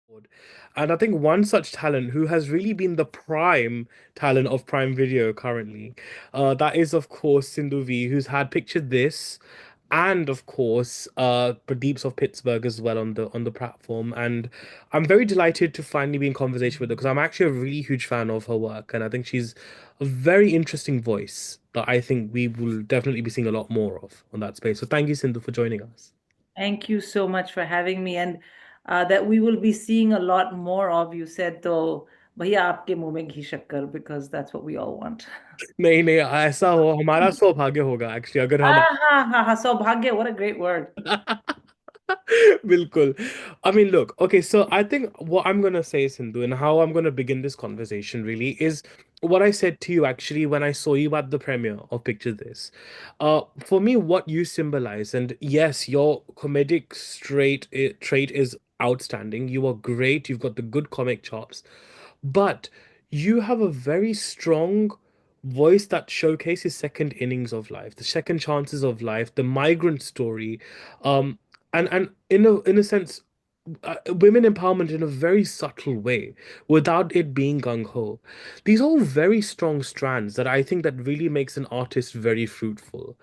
Award. And I think one such talent who has really been the prime talent of Prime Video currently, that is of course Sindhu Vee, who's had Picture This, and of course Pradeeps of Pittsburgh as well on the platform. And I'm very delighted to finally be in conversation with her because I'm actually a really huge fan of her work, and I think she's a very interesting voice that I think we will definitely be seeing a lot more of on that space. So thank you, Sindhu, for joining us. Thank you so much for having me, and that we will be seeing a lot more of. You said तो भैया आपके मुंह में घी शक्कर, because that's what we all want. नहीं नहीं, ऐसा हो हमारा सौभाग्य होगा एक्चुअली अगर हम Ah, सौभाग्य, what a great word. Bilkul. I mean, look, okay, so I think what I'm gonna say, Sindhu, and how I'm gonna begin this conversation really is what I said to you actually when I saw you at the premiere of Picture This. For me, what you symbolize, and yes, your comedic trait is outstanding. You are great. You've got the good comic chops, but you have a very strong voice that showcases second innings of life, the second chances of life, the migrant story, um, and in a sense, women empowerment in a very subtle way, without it being gung ho. These are all very strong strands that I think that really makes an artist very fruitful.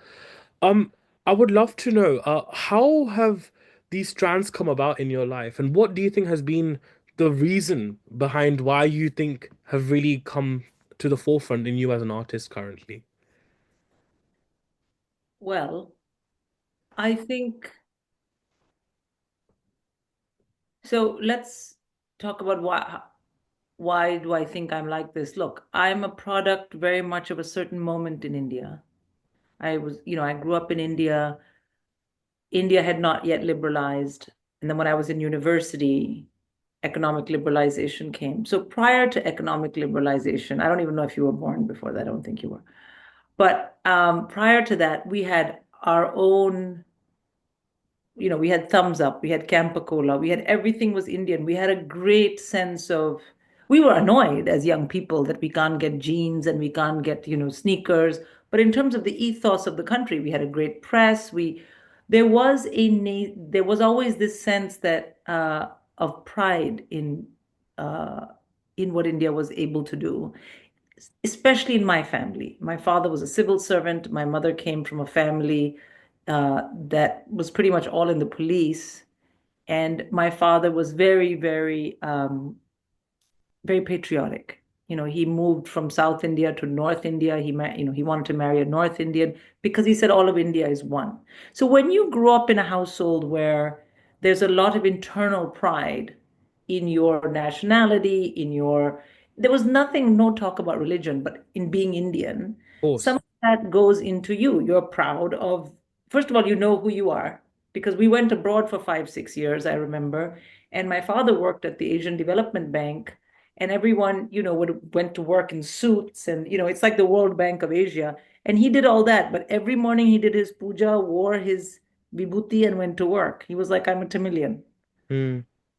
Um, I would love to know, how have these strands come about in your life, and what do you think has been the reason behind why you think have really come to the forefront in you as an artist currently? Well, I think so. Let's talk about why do I think I'm like this? Look, I'm a product very much of a certain moment in India. I grew up in India. India had not yet liberalized. And then when I was in university, economic liberalization came. So prior to economic liberalization, I don't even know if you were born before that. I don't think you were. But prior to that, we had our own, we had Thumbs Up, we had Campacola, we had everything was Indian. We had a great sense of, we were annoyed as young people that we can't get jeans and we can't get, sneakers. But in terms of the ethos of the country, we had a great press. There was always this sense that of pride in what India was able to do, especially in my family. My father was a civil servant. My mother came from a family that was pretty much all in the police. And my father was very, very patriotic. He moved from South India to North India. He wanted to marry a North Indian because he said all of India is one. So when you grow up in a household where there's a lot of internal pride in your nationality, there was nothing, no talk about religion, but in being Indian, Of some course. of that goes into you. You're proud of, first of all, you know who you are because we went abroad for 5, 6 years, I remember. And my father worked at the Asian Development Bank, and everyone, went to work in suits, and it's like the World Bank of Asia. And he did all that, but every morning he did his puja, wore his vibhuti, and went to work. He was like, I'm a Tamilian. Hmm.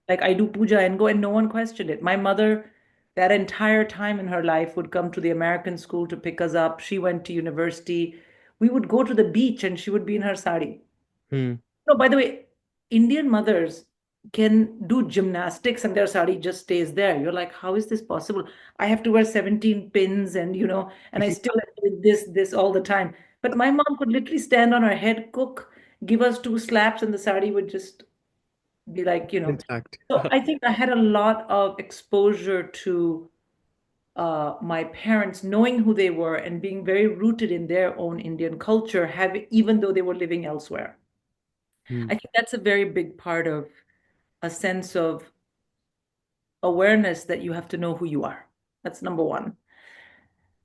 Like, I do puja and go, and no one questioned it. My mother, that entire time in her life, would come to the American school to pick us up. She went to university. We would go to the beach and she would be in her sari. Hmm. No, by the way, Indian mothers can do gymnastics and their sari just stays there. You're like, how is this possible? I have to wear 17 pins, and and I still do this all the time. But my mom could literally stand on her head, cook, give us two slaps, and the sari would just be like. Intact. So I think I had a lot of exposure to my parents knowing who they were and being very rooted in their own Indian culture, even though they were living elsewhere. Hmm. I think that's a very big part of a sense of awareness that you have to know who you are. That's number one.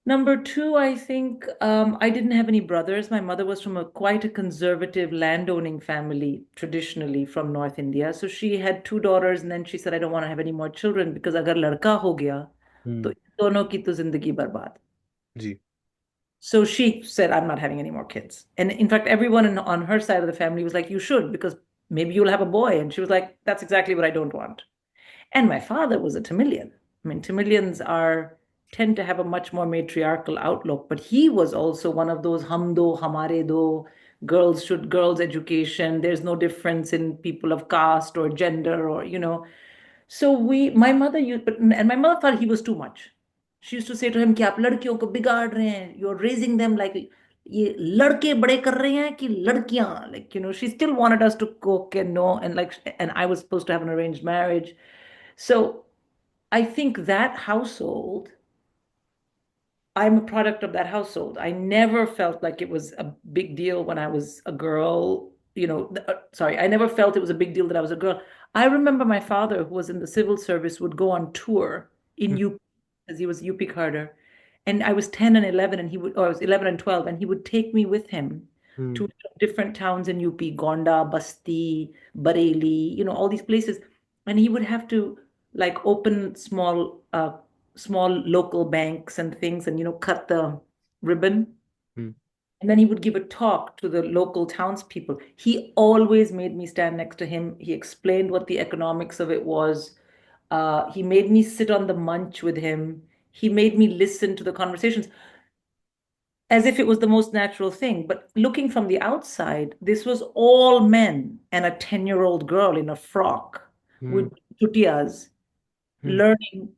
Number two, I think I didn't have any brothers. My mother was from quite a conservative landowning family, traditionally from North India. So she had two daughters, and then she said, I don't want to have any more children because agar ladka ho gaya, to Hmm. in dono ki to zindagi barbad. Ji. So she said, I'm not having any more kids. And in fact, everyone on her side of the family was like, you should, because maybe you'll have a boy. And she was like, that's exactly what I don't want. And my father was a Tamilian. I mean, Tamilians tend to have a much more matriarchal outlook, but he was also one of those hum do, hamare do, girls education. There's no difference in people of caste or gender or. So my mother used, and my mother thought he was too much. She used to say to him कि आप लड़कियों को बिगाड़ रहे हैं. You're raising them like ये लड़के बड़े कर रहे हैं कि लड़कियां. Like, she still wanted us to cook and know, and like, and I was supposed to have an arranged marriage. So I think that household, I'm a product of that household. I never felt like it was a big deal when I was a girl. Sorry, I never felt it was a big deal that I was a girl. I remember my father, who was in the civil service, would go on tour in Hmm. UP, because he was UP Carter. And I was 10 and 11, and or I was 11 and 12, and he would take me with him Hmm. to different towns in UP, Gonda, Basti, Bareilly, all these places. And he would have to like open small local banks and things, and cut the ribbon, Hmm. and then he would give a talk to the local townspeople. He always made me stand next to him. He explained what the economics of it was. He made me sit on the munch with him. He made me listen to the conversations as if it was the most natural thing. But looking from the outside, this was all men and a 10-year-old girl in a frock Hmm. with chutias Hmm. learning.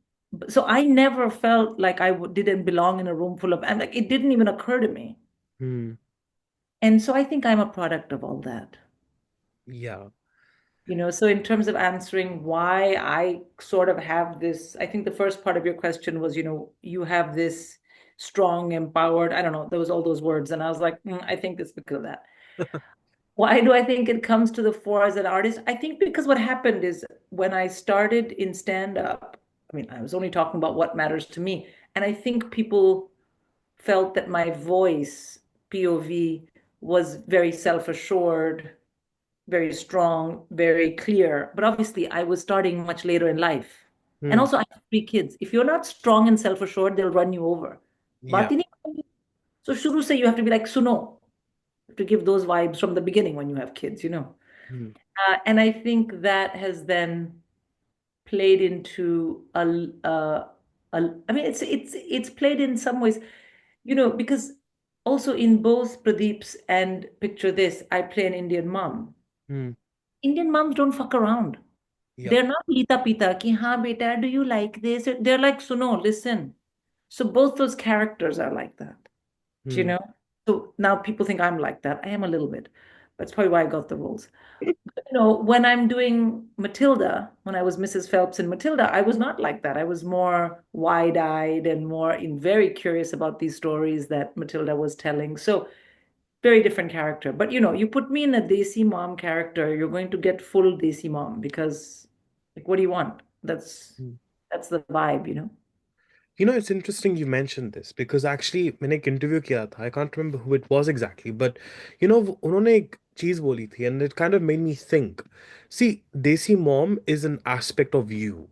So I never felt like didn't belong in a room full of, and like it didn't even occur to me. Hmm. And so I think I'm a product of all that. Yeah. So in terms of answering why I sort of have this, I think the first part of your question was, you have this strong, empowered, I don't know, there was all those words. And I was like, I think it's because of that. Why do I think it comes to the fore as an artist? I think because what happened is when I started in stand-up, I mean, I was only talking about what matters to me. And I think people felt that my voice, POV, was very self-assured, very strong, very clear. But obviously, I was starting much later in life. And Hmm. also, I have 3 kids. If you're not strong and self-assured, they'll run you over. Yeah. बात ही नहीं करेंगे. So shuru se you have to be like, suno, to give those vibes from the beginning when you have kids. Hmm. And I think that has then played into I mean, it's played in some ways, because also in both Pradeep's and Picture This, I play an Indian mom. Hmm. Indian moms don't fuck around. Yep. They're not pita pita ki haan beta, do you like this? They're like, suno, listen. So both those characters are like that, you Hmm. know? So now people think I'm like that. I am a little bit. That's probably why I got the roles. When I'm doing Matilda, when I was Mrs. Phelps in Matilda, I was not like that. I was more wide-eyed and very curious about these stories that Matilda was telling. So very different character. But you put me in a Desi mom character, you're going to get full Desi mom because like what do you want? That's the vibe. It's interesting you mentioned this because actually मैंने एक interview किया था. I can't remember who it was exactly, but उन्होंने एक चीज बोली थी and it kind of made me think. See, Desi Mom is an aspect of you,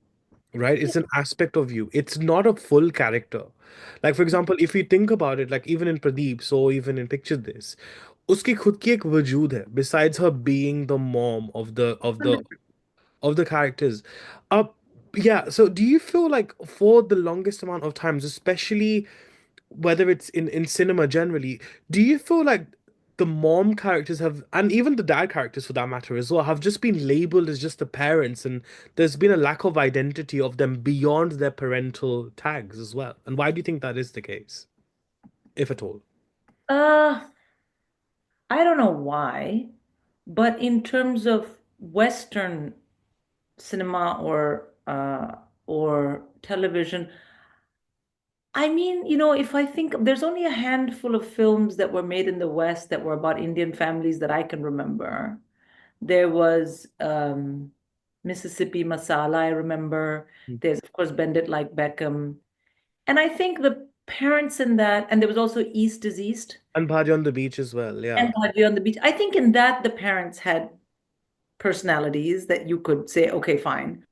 right? It's an aspect of you. It's not a full character. Like for example, if you think about it, like even in Pradeep, so even in Picture This, उसकी खुद की एक वजूद है besides her being the mom of the characters. Uh, yeah. So, do you feel like for the longest amount of times, especially whether it's in cinema generally, do you feel like the mom characters have, and even the dad characters for that matter as well, have just been labeled as just the parents, and there's been a lack of identity of them beyond their parental tags as well? And why do you think that is the case, if at all? Uh, I don't know why, but in terms of Western cinema or television, I mean, if I think there's only a handful of films that were made in the West that were about Indian families that I can remember. There was Mississippi Masala, I remember. There's, of course, Bend It Like Beckham. And I think the parents in that, and there was also East is East And Bhaji on the Beach as well, yeah. and Bhagya on the Beach. I think in that the parents had personalities that you could say, okay, fine.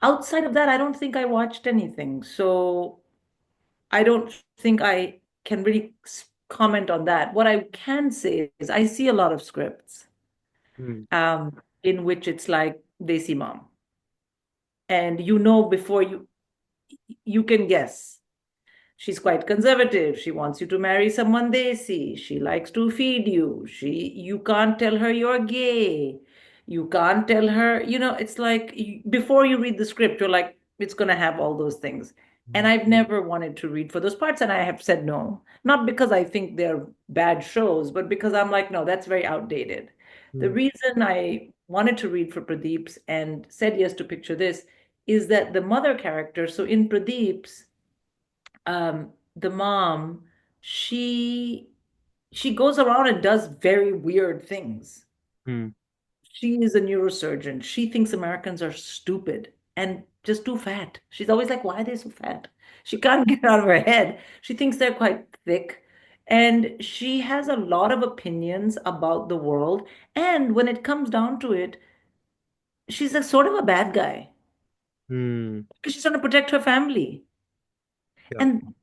Outside of that, I don't think I watched anything. So I don't think I can really comment on that. What I can say is I see a lot of scripts Hmm. in which it's like Desi Mom. And before you can guess. She's quite conservative. She wants you to marry someone desi. She likes to feed you. You can't tell her you're gay. You can't tell her, it's like before you read the script, you're like, it's going to have all those things. And Mm, I've never wanted to read for those parts, and I have said no. Not because I think they're bad shows, but because I'm like, no, that's very outdated. The mm, reason I wanted to read for Pradeep's and said yes to Picture This is that the mother character, so in Pradeep's, the mom, she she goes around and does very weird things. mm, She is a neurosurgeon. She thinks Americans are stupid and just too fat. She's always like, why are they so fat? She can't get out of her head. She thinks they're quite thick. And she has a lot of opinions about the world. And when it comes down to it, she's a sort of a bad guy mm. because she's trying to protect her family. Yeah. And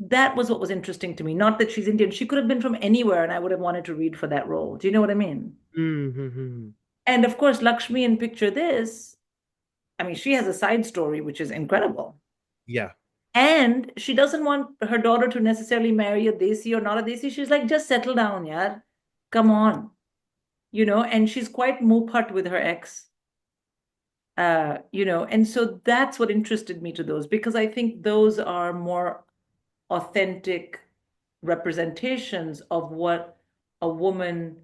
that was what was interesting to me. Not that she's Indian. She could have been from anywhere, and I would have wanted to read for that role. Do you know what I mean? Mm, mm, mm. And of course, Lakshmi in Picture This, I mean, she has a side story which is incredible. Yeah. And she doesn't want her daughter to necessarily marry a Desi or not a Desi. She's like, just settle down, yaar. Come on. And she's quite mupat with her ex. And so that's what interested me to those because I think those are more authentic representations of what a woman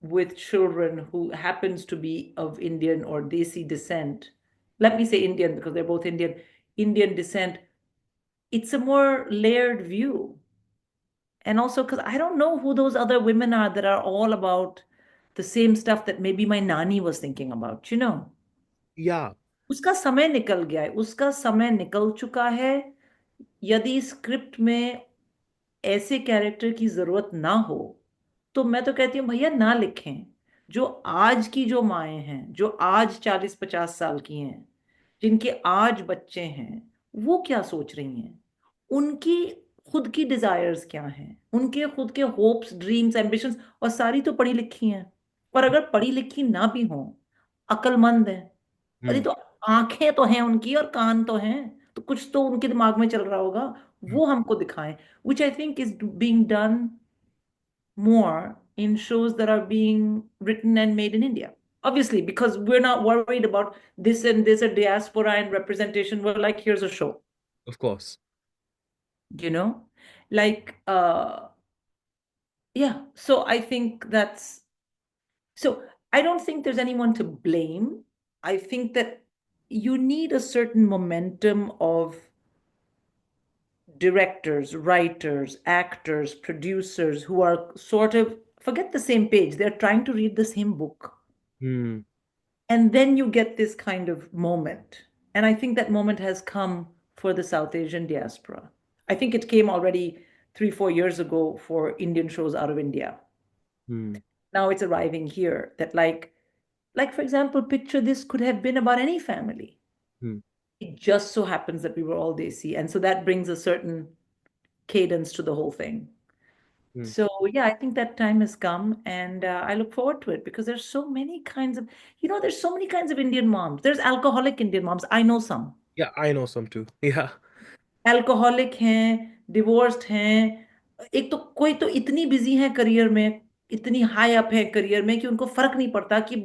with children who happens to be of Indian or Desi descent, let me say Indian because they're both Indian descent, it's a more layered view. And also because I don't know who those other women are that are all about the same stuff that maybe my nani was thinking about. Yeah. उसका समय निकल गया है, उसका समय निकल चुका है। यदि स्क्रिप्ट में ऐसे कैरेक्टर की जरूरत ना हो तो मैं तो कहती हूँ भैया ना लिखें। जो आज की जो माएँ हैं जो आज 40-50 साल की हैं जिनके आज बच्चे हैं वो क्या सोच रही हैं उनकी खुद की डिजायर्स क्या हैं उनके खुद के होप्स ड्रीम्स एम्बिशंस और सारी तो पढ़ी लिखी हैं और अगर पढ़ी लिखी ना भी हों अक्लमंद हैं अरे Mm, तो आंखें तो हैं उनकी और कान तो हैं तो कुछ तो उनके दिमाग में चल रहा होगा mm. वो हमको दिखाएं which I think is being done more in shows that are being written and made in India. Obviously, because we're not worried about this and this a diaspora and representation. We're like, here's a show, Of course. you know? Like, yeah. So I think so I don't think there's anyone to blame. I think that you need a certain momentum of directors, writers, actors, producers who are sort of forget the same page. They're trying to read the same book. Mm, And then you get this kind of moment. And I think that moment has come for the South Asian diaspora. I think it came already 3-4 years ago for Indian shows out of India. mm, Now it's arriving here that like for example, Picture This could have been about any family. mm, It just so happens that we were all Desi. And so that brings a certain cadence to the whole thing. mm. So yeah, I think that time has come, and I look forward to it because there's so many kinds of, there's so many kinds of Indian moms. There's alcoholic Indian moms. I know some. Yeah, I know some too. Yeah. Alcoholic हैं, divorced हैं. एक तो कोई तो इतनी busy है career में, इतनी हाई अप है करियर में कि उनको फर्क नहीं पड़ता कि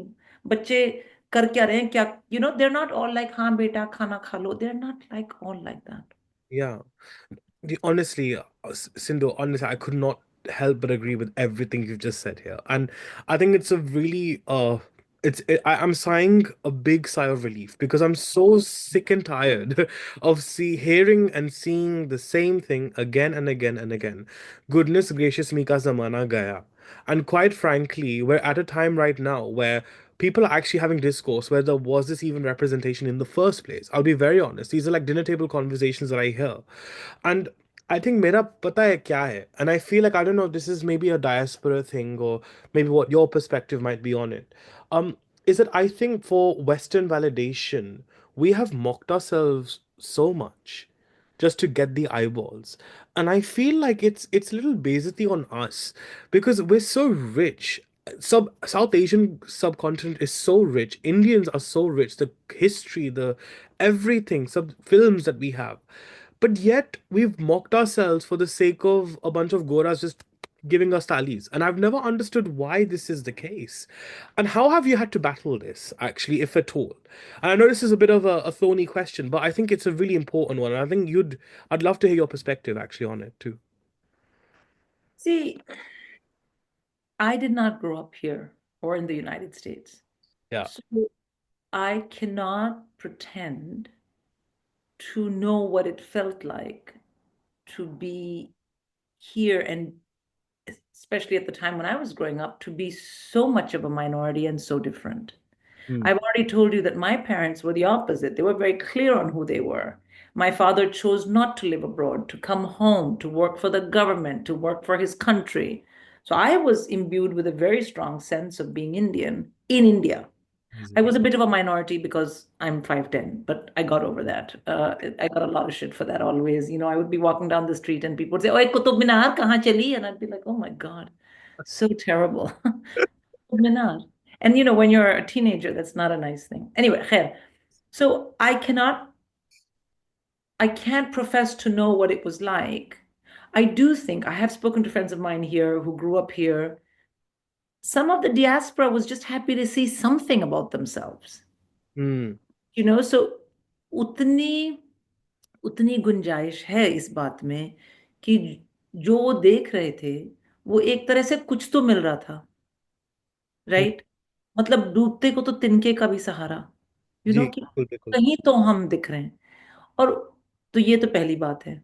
बच्चे कर क्या रहे हैं क्या, they're not all like हाँ बेटा खाना खा लो. They're not like all like that. Yeah. Honestly, Sindhu, honestly, I could not help but agree with everything you've just said here. And I think it's a really I'm sighing a big sigh of relief because I'm so sick and tired of hearing and seeing the same thing again and again and again. Goodness gracious me ka zamana gaya. And quite frankly, we're at a time right now where people are actually having discourse where there was this even representation in the first place. I'll be very honest. These are like dinner table conversations that I hear. And I think मेरा पता है क्या है, and I feel like I don't know if this is maybe a diaspora thing or maybe what your perspective might be on it. Is that I think for Western validation, we have mocked ourselves so much just to get the eyeballs. And I feel like it's a little basically on us because we're so rich. South Asian subcontinent is so rich. Indians are so rich. The history, the everything, sub films that we have. But yet we've mocked ourselves for the sake of a bunch of Goras just giving us tallies. And I've never understood why this is the case. And how have you had to battle this, actually, if at all? And I know this is a bit of a thorny question, but I think it's a really important one. And I think I'd love to hear your perspective actually on it too. See, I did not grow up here or in the United States. Yeah. So I cannot pretend to know what it felt like to be here, and especially at the time when I was growing up, to be so much of a minority and so different. Mm. I've already told you that my parents were the opposite. They were very clear on who they were. My father chose not to live abroad, to come home, to work for the government, to work for his country. So I was imbued with a very strong sense of being Indian in India. I Amazing. was a bit of a minority because I'm 5'10", but I got over that. I got a lot of shit for that always. I would be walking down the street and people would say, "Oye, Qutub Minar, kahan chali?" And I'd be like, "Oh my God, so terrible." Qutub Minar. And when you're a teenager, that's not a nice thing. Anyway, khair. So I can't profess to know what it was like. I do think I have spoken to friends of mine here who grew up here. Some of the diaspora was just happy to see something about themselves. Mm. सो उतनी उतनी गुंजाइश है इस बात में कि जो वो देख रहे थे वो एक तरह से कुछ तो मिल रहा था, Mm. राइट? मतलब डूबते को तो तिनके का भी सहारा, जी, कि बिल्कुल बिल्कुल। कहीं तो हम दिख रहे हैं। और तो ये तो पहली बात है।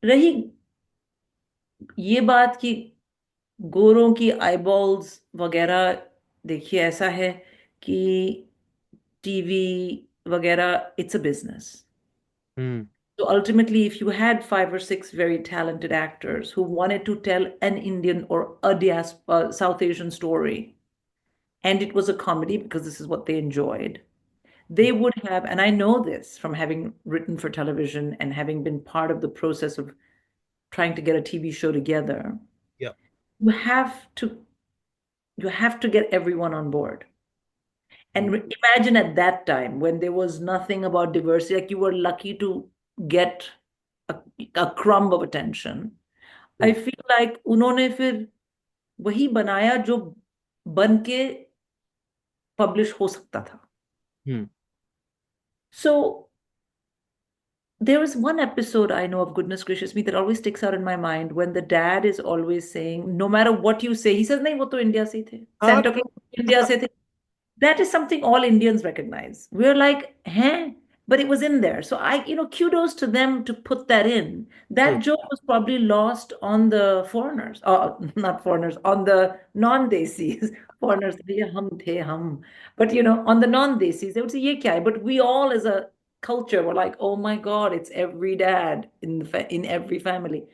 रही ये बात कि गोरों की आईबॉल्स वगैरह, देखिए ऐसा है कि टीवी वगैरह it's a business. Mm. So ultimately, if you had 5 or 6 very talented actors who wanted to tell an Indian or a diaspora South Asian story, and it was a comedy because this is what they enjoyed, they would have, and I know this from having written for television and having been part of the process of trying to get a TV show together, Yeah. you have to you have to get everyone on board. Mm. And imagine at that time when there was nothing about diversity, like you were lucky to get a, a crumb of attention. I True. feel like उन्होंने फिर वही बनाया जो बन के publish हो सकता था. Mm. So there was one episode I know of, goodness gracious me, that always sticks out in my mind when the dad is always saying, no matter what you say, he says, नहीं वो तो India से ही थे, हाँ, Santa Claus India से थे. That is something all Indians recognize. We're like, huh? But it was in there. So kudos to them to put that in. true. That joke was probably lost on the foreigners, not foreigners, on the non-desis. Foreigners, "ये हम थे हम." But on the non-desis, they would say, "ये क्या है?" But we all as a culture were like, "Oh my God, it's every dad in every family."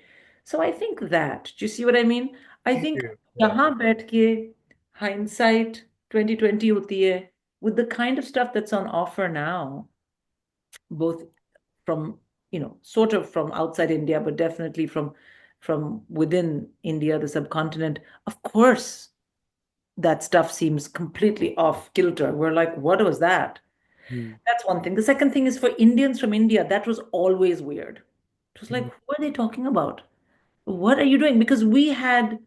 So I think that, do you see what I mean? I think Yeah. यहाँ बैठ के hindsight 2020 होती है with the kind of stuff that's on offer now, both from, sort of from outside India, but definitely from within India, the subcontinent. Of course, that stuff seems completely off kilter. We're like, what was that? Mm. That's one thing. The second thing is for Indians from India, that was always weird. It was like, Mm. who are they talking about? What are you doing? Because we had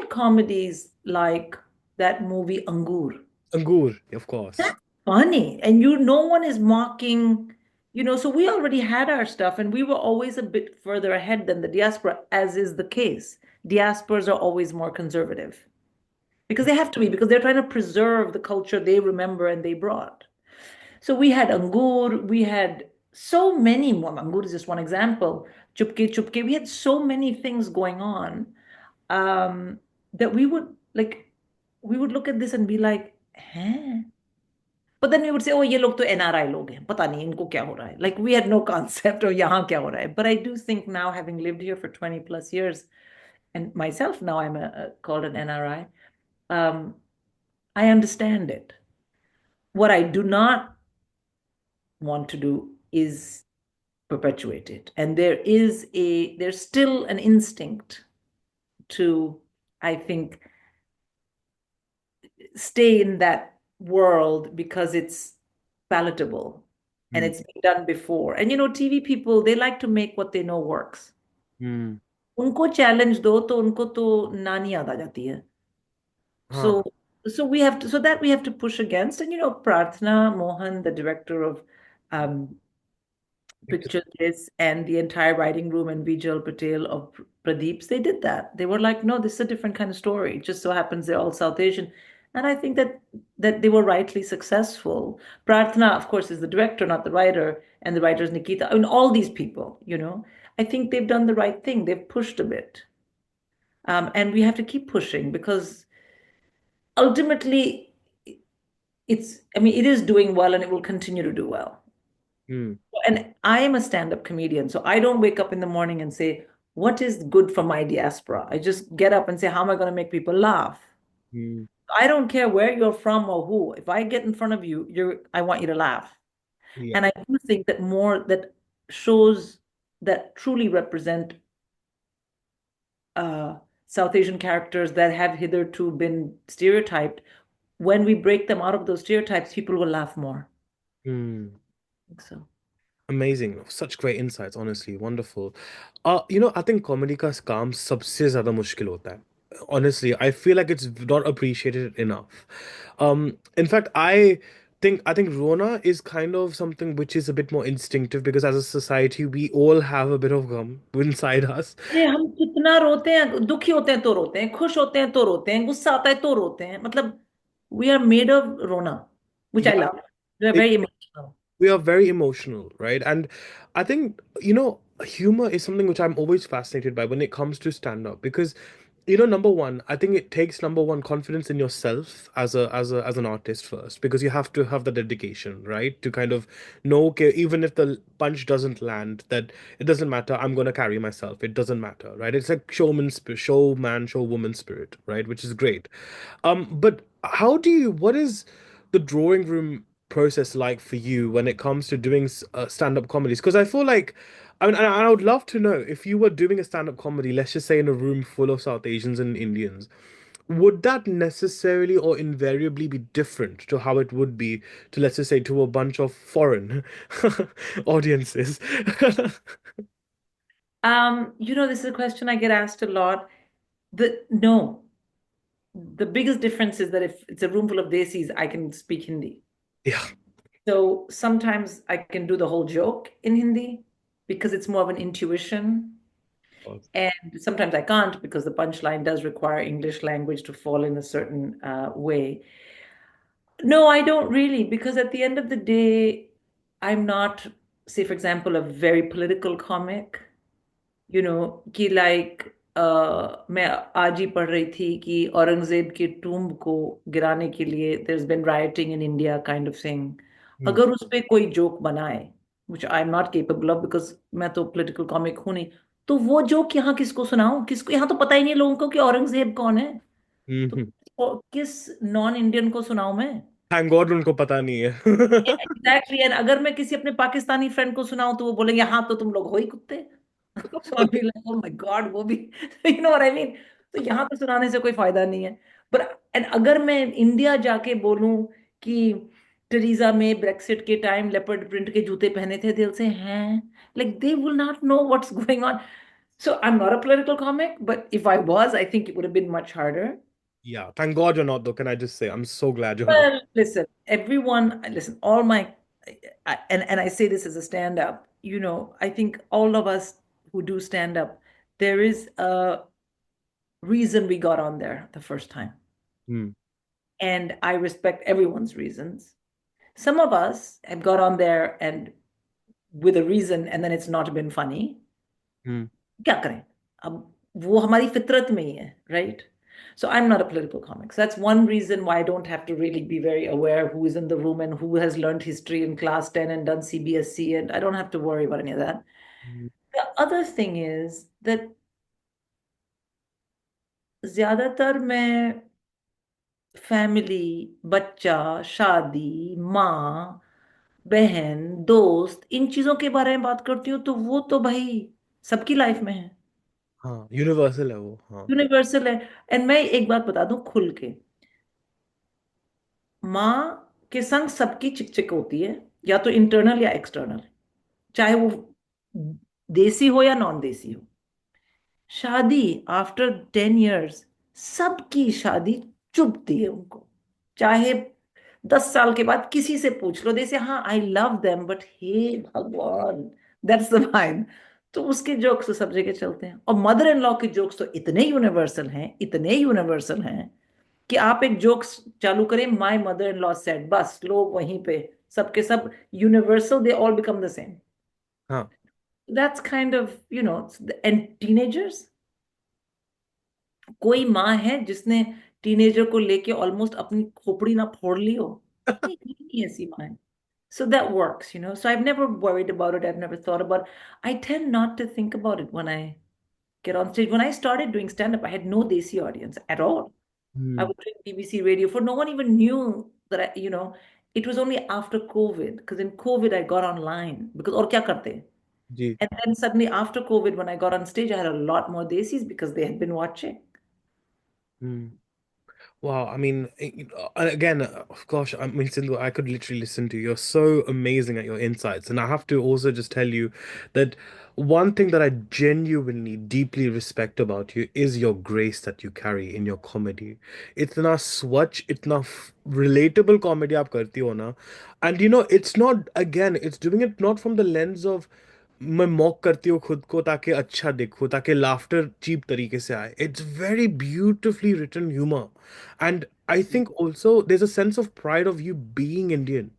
comedies like that movie Angur. Angur, of course. That's funny. And no one is mocking, so we already had our stuff and we were always a bit further ahead than the diaspora, as is the case. Diasporas are always more conservative because they have to be, because they're trying to preserve the culture they remember and they brought. So we had Angur, we had so many more. Angur is just one example. Chupke Chupke, we had so many things going on, um, that we would look at this and be like, huh? But then we would say, oh, ये लोग तो NRI लोग हैं, पता नहीं इनको क्या हो रहा है. Like we had no concept of यहाँ क्या हो रहा है. But I do think now, having lived here for 20 plus years, and myself now I'm called an NRI, um, I understand it. What I do not want to do is perpetuate it. And there's still an instinct to, I think, stay in that world because it's palatable and Mm. it's been done before. And TV people, they like to make what they know works. Mm. उनको challenge दो तो उनको तो नानी याद आ जाती है. हाँ. So, so that we have to push against. And Prarthana Mohan, the director of um, Picture. Picture This, and the entire writing room, and Vijay Patel of Pradeeps, they did that. They were like, no, this is a different kind of story. It just so happens they're all South Asian. And I think that they were rightly successful. Prarthana, of course, is the director, not the writer, and the writer is Nikita. I mean, all these people. I think they've done the right thing. They've pushed a bit. And we have to keep pushing because ultimately I mean, it is doing well and it will continue to do well. Hmm. And I am a stand-up comedian, so I don't wake up in the morning and say, what is good for my diaspora? I just get up and say, how am I going to make people laugh? Hmm. I don't care where you're from or who. If I get in front of you, I want you to laugh. Yeah. And I do think that more that shows that truly represent uh, South Asian characters that have hitherto been stereotyped, when we break them out of those stereotypes, people will laugh more. Hmm. I think so. Amazing. Such great insights, honestly. Wonderful. I think comedy का काम सबसे ज्यादा मुश्किल होता है. Honestly, I feel like it's not appreciated enough. In fact, I think Rona is kind of something which is a bit more instinctive because as a society, we all have a bit of gum inside us. अरे हम कितना रोते हैं, दुखी होते हैं तो रोते हैं, खुश होते हैं तो रोते हैं, गुस्सा आता है तो रोते हैं. मतलब वी आर मेड ऑफ रोना, which I Yeah. love. We are very emotional. We are very emotional, right? And I think, humor is something which I'm always fascinated by when it comes to stand up because, number one, I think it takes number one confidence in yourself as an artist first because you have to have the dedication, right? To kind of know, okay, even if the punch doesn't land, that it doesn't matter, I'm gonna carry myself. It doesn't matter, right? It's like showman, showwoman spirit, right? Which is great. But what is the drawing room process like for you when it comes to doing stand-up comedies? Because I feel like, I mean, and I would love to know if you were doing a stand-up comedy, let's just say in a room full of South Asians and Indians, would that necessarily or invariably be different to how it would be to, let's just say, to a bunch of foreign audiences? This is a question I get asked a lot. No, the biggest difference is that if it's a room full of desis, I can speak Hindi. Yeah. So sometimes I can do the whole joke in Hindi because it's more of an intuition. And sometimes I can't because the punchline does require English language to fall in a certain way. No, I don't really, because at the end of the day, I'm not, say, for example, a very political comic. कि like मैं आज ही पढ़ रही थी कि औरंगजेब के tomb को गिराने के लिए there is been writing in India kind of thing. Hmm. अगर उस पे कोई जोक बनाए, which I am not capable of because मैं तो पॉलिटिकल कॉमिक हूं नहीं, तो वो जोक यहाँ किसको सुनाऊं? किसको? यहाँ तो पता ही नहीं लोगों को कि औरंगजेब कौन है. तो Hmm. किस नॉन इंडियन को सुनाऊं मैं? Thank God उनको पता नहीं है. एग्जैक्टली. एंड अगर मैं किसी अपने पाकिस्तानी फ्रेंड को सुनाऊं तो वो बोलेंगे हाँ तो तुम लोग हो ही कुत्ते. So I'll be like, oh my God, वो भी you know what I mean? तो यहाँ तो सुनाने से कोई फायदा नहीं है. पर एंड अगर मैं इंडिया जाके बोलूं कि टेरिजा में ब्रेक्सिट के टाइम लेपर्ड प्रिंट के जूते पहने थे, दिल से हैं, like they will not know what's going on. So I'm not a political comic, but if I was, I think it would have been much harder. Yeah, thank God you're not though. Can I just say I'm so glad you're not. Well, listen, and I say this as a stand-up, I think all of us who do stand-up, there is a reason we got on there the first time. Hmm. And I respect everyone's reasons. Some of us have got on there and with a reason, and then it's not been funny. Hmm. क्या करें? अब वो हमारी फितरत में ही है, right? So I'm not a political comic. So that's one reason why I don't have to really be very aware who is in the room and who has learned history in class 10 and done CBSC, and I don't have to worry about any of that. Hmm. The other thing is that ज्यादातर मैं family, बच्चा, शादी, माँ, बहन, दोस्त, इन चीजों के बारे में बात करती हूँ, तो वो तो भाई सबकी लाइफ में है, हाँ, यूनिवर्सल है वो. हाँ. यूनिवर्सल है. एंड मैं एक बात बता दूं खुल के, माँ के संग सबकी चिक चिक होती है, या तो इंटरनल या एक्सटर्नल, चाहे वो देसी हो या नॉन देसी हो. शादी आफ्टर 10 years, सबकी शादी चुभती है उनको, चाहे 10 साल के बाद किसी से पूछ लो, दे से हाँ आई लव देम बट हे भगवान, दैट्स द वाइब। तो उसके जोक्स तो सब जगह चलते हैं, और मदर इन लॉ के जोक्स तो इतने यूनिवर्सल हैं, इतने यूनिवर्सल हैं कि आप एक जोक्स चालू करें, my mother in law said, बस लोग वहीं पे सबके सब universal, they all become the same. हाँ। That's kind of and teenagers, कोई माँ है जिसने टीनेजर को लेके ऑलमोस्ट अपनी खोपड़ी ना फोड़ ली हो? नहीं, नहीं ऐसी माँ है। So that works, you know. So I've never worried about it. I've never thought about it. I tend not to think about it when I get on stage. When I started doing stand-up, I had no Desi audience at all. I hmm. was doing BBC radio for no one even knew that it was only after COVID. Because in COVID I got online because और क्या करते? जी। And then suddenly after COVID, when I got on stage, I had a lot more Desis because they had been watching. Hmm. Wow, I mean, again, gosh, I mean, Sindhu, I could literally listen to you. You're so amazing at your insights. And I have to also just tell you that one thing that I genuinely, deeply respect about you is your grace that you carry in your comedy. इतना स्वच्छ, इतना relatable comedy आप करती हो ना. And it's not, again, it's doing it not from the lens of मैं mock करती हूँ खुद को ताकि अच्छा दिखूं, ताकि लाफ्टर चीप तरीके से आए. It's very beautifully written humour. And I think also there's a sense of pride of you being Indian.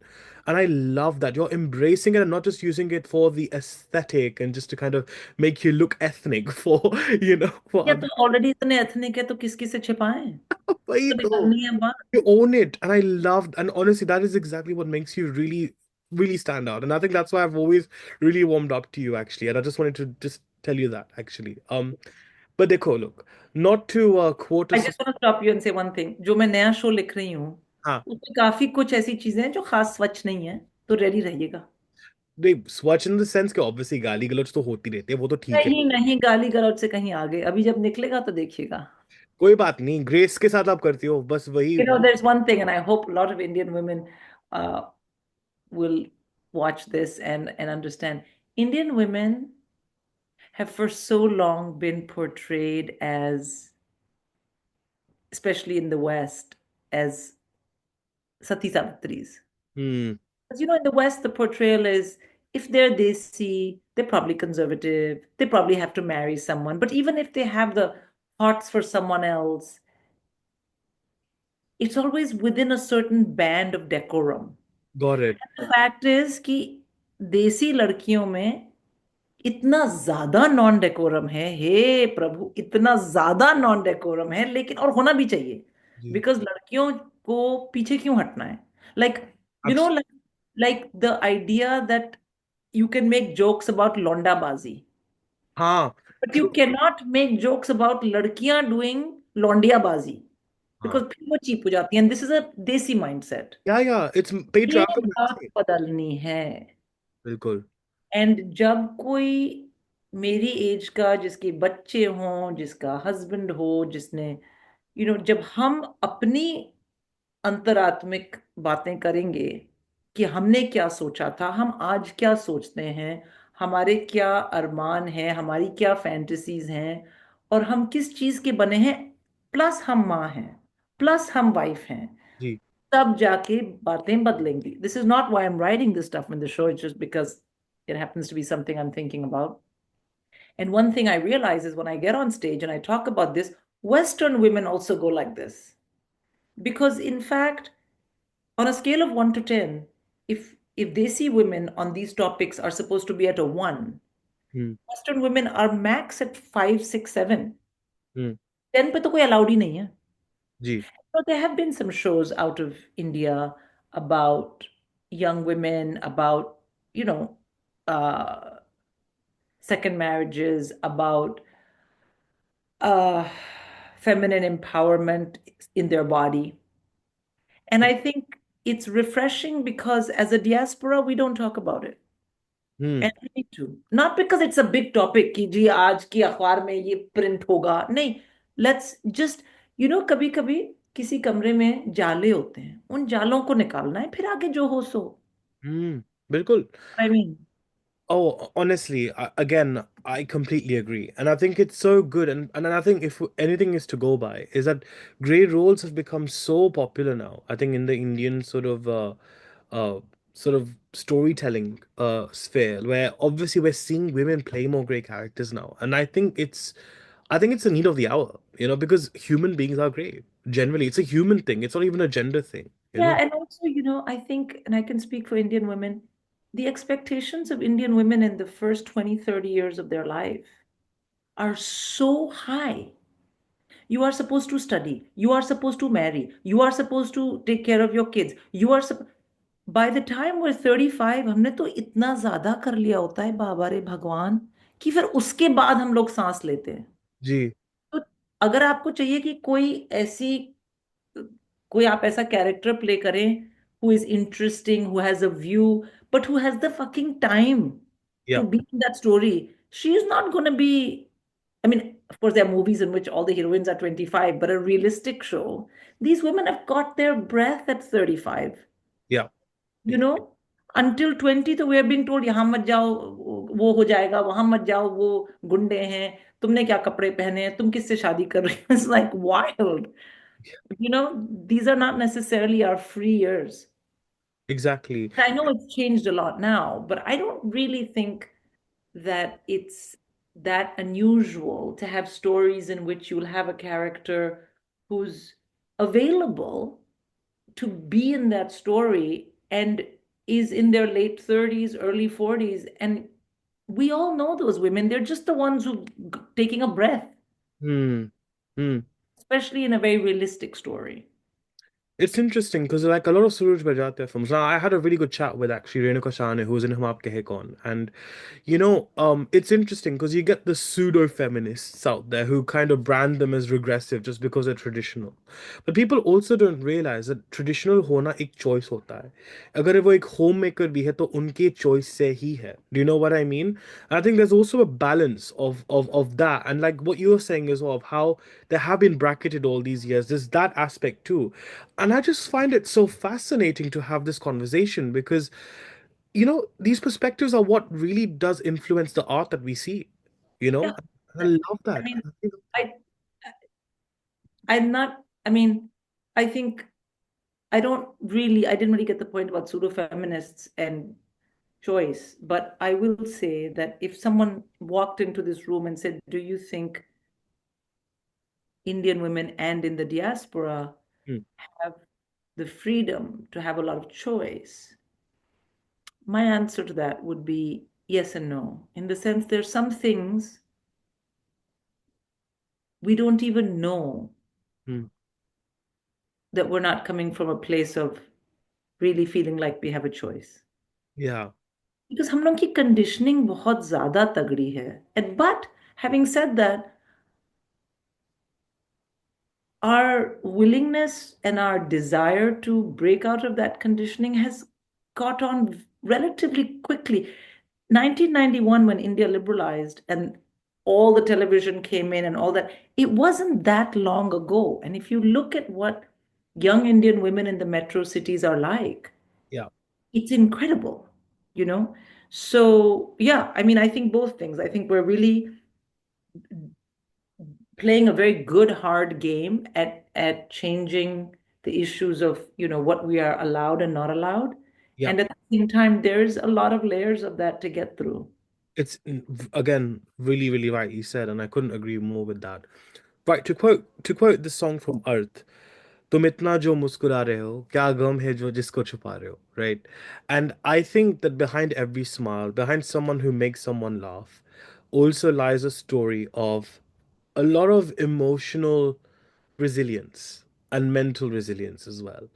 And I love that you're embracing it and not just using it for the aesthetic and just to kind of make you look ethnic for, for या other. तो already इतने ethnic है तो किसकी से छिपाएं? वही तो तो. निकलनी है बात। You own it. And I loved, and honestly, that is exactly what makes you really, really stand out. And I think that's why I've always really warmed up to you, actually. And I just wanted to just tell you that, actually. But देखो, look, not to quote a I just want to stop you and say one thing, जो मैं नया show लिख रही हूँ हाँ. उसमें काफी कुछ ऐसी चीजें हैं जो खास स्वच्छ नहीं है, तो रेडी रहिएगा। नहीं, स्वच्छ इन द सेंस कि ऑब्वियसली गाली गलौज तो होती रहती है, वो तो ठीक है. नहीं नहीं, गाली गलौज से कहीं आगे, अभी जब निकलेगा तो देखिएगा। कोई बात नहीं, ग्रेस के साथ आप करती हो, बस वही. There's one thing, and I hope a lot of Indian women uh, will watch this and understand. Indian women have for so long been portrayed as, especially in the West, as Sati Savitris. Hmm. Because in the West, the portrayal is if they're Desi, they're probably conservative, they probably have to marry someone. But even if they have the hearts for someone else, it's always within a certain band of decorum. Got it. The fact is कि देसी लड़कियों में इतना ज्यादा non decorum है, हे प्रभु, इतना ज्यादा non decorum है, लेकिन और होना भी चाहिए। जी. बिकॉज लड़कियों को पीछे क्यों हटना है? Like you know Abs- like the idea that you can make jokes about लौंडाबाजी, हाँ. But you can not make jokes about लड़कियां डूइंग लौंडियाबाजी, बिकॉज हाँ. फिर वो चीप हो जाती है, एंड दिस इज अ देसी माइंडसेट। या इट्स ये पेट्रियार्कल बात mindset. बदलनी है। बिल्कुल. एंड जब कोई मेरी एज का, जिसके बच्चे हों, जिसका हस्बैंड हो, जिसने जब हम अपनी अंतरात्मिक बातें करेंगे कि हमने क्या सोचा था, हम आज क्या सोचते हैं, हमारे क्या अरमान हैं, हमारी क्या फैंटेसीज हैं, और हम किस चीज के बने हैं, प्लस हम माँ हैं, प्लस हम वाइफ हैं, जी. तब जाके बातें बदलेंगी। This is not why I am writing this stuff in the show, it's just because it happens to be something I'm thinking about. And one thing I realize is when I get on stage and I talk about this, Western women also go like this. Because in fact, on a scale of 1 to 10, if they see women on these topics are supposed to be at a 1, hmm. Western women are max at 5, 6, 7. हम्म. 10 पे तो कोई allowed ही नहीं है। जी. So there have been some shows out of India about young women, about, you know, uh, second marriages, about uh, feminine empowerment in their body. And I think it's refreshing because as a diaspora, we don't talk about it. Hmm. And we need to. Not because it's a big topic कि जी आज की अखबार में ये print होगा, नहीं। Let's just, कभी कभी किसी कमरे में जाले होते हैं, उन जालों को निकालना है, फिर आगे जो हो सो। हम्म. बिल्कुल. I mean. Oh, honestly, again, I completely agree. And I think it's so good. And I think if anything is to go by, is that grey roles have become so popular now. I think in the Indian uh, sort of storytelling sphere, where obviously we're seeing women play more grey characters now. And I think it's a need of the hour, because human beings are grey. Generally, it's a human thing. It's not even a gender thing, you Yeah, know? and also, I think, and I can speak for Indian women, the expectations of Indian women in the first 20, 30 years of their life are so high. You are supposed to study. You are supposed to marry. You are supposed to take care of your kids. By the time we're 35, हमने तो इतना ज्यादा कर लिया होता है बाबा रे भगवान, कि फिर उसके बाद हम लोग सांस लेते हैं। जी, तो अगर आपको चाहिए कि कोई आप ऐसा कैरेक्टर प्ले करें who is interesting, who has a view, but who has the fucking time to yeah, be in that story, she is not going to be. I mean, of course, there are movies in which all the heroines are 25, but a realistic show, these women have got their breath at 35. yeah, You know, until 20 तो we are being told यहाँ मत जाओ, वो हो जाएगा, वहां मत जाओ, वो गुंडे हैं, तुमने क्या कपड़े पहने हैं, तुम किससे शादी कर रहे हो? It's like wild. These are not necessarily our free years. exactly. I know it's changed a lot now, but I don't really think that it's that unusual to have stories in which you'll have a character who's available to be in that story and is in their late 30s, early 40s. And we all know those women. They're just the ones who taking a breath, Hmm. Hmm. especially in a very realistic story. It's interesting because like a lot of Suraj Bajate films. Now, I had a really good chat with actually Renuka Shane, who was in Hum Aapke Hai Kaun, and it's interesting because you get the pseudo feminists out there who kind of brand them as regressive just because they're traditional. But people also don't realize that traditional होना एक choice होता है. अगर वो एक homemaker भी है तो उनके choice से ही है. Do you know what I mean? And I think there's also a balance of that, and like what you were saying as well of how they have been bracketed all these years. There's that aspect too, and I just find it so fascinating to have this conversation because these perspectives are what really does influence the art that we see, you Yeah. know? I love I that. mean, I I'm not, I mean, I think I didn't really get the point about pseudo feminists and choice, but I will say that if someone walked into this room and said, do you think Indian women and in the diaspora Mm, have the freedom to have a lot of choice? My answer to that would be yes and no. In the sense, there's some things we don't even know mm. that we're not coming from a place of really feeling like we have a choice. Yeah. Because हम लोग की conditioning बहुत ज्यादा तगड़ी है. And but having said that, our willingness and our desire to break out of that conditioning has got on relatively quickly. 1991, when India liberalized and all the television came in and all that, it wasn't that long ago. And if you look at what young Indian women in the metro cities are like, Yeah. it's incredible, you know? So, yeah, I mean, I think both things. I think we're really playing a very good hard game at changing the issues of what we are allowed and not allowed, Yeah. and at the same time there's a lot of layers of that to get through. It's again really, really right you said, and I couldn't agree more with that. Right, to quote this song from Earth, तुम इतना जो मुस्कुरा रहे हो क्या गम है जो जिसको छुपा रहे हो, right? And I think that behind every smile, behind someone who makes someone laugh, also lies a story of a lot of emotional resilience and mental resilience as well.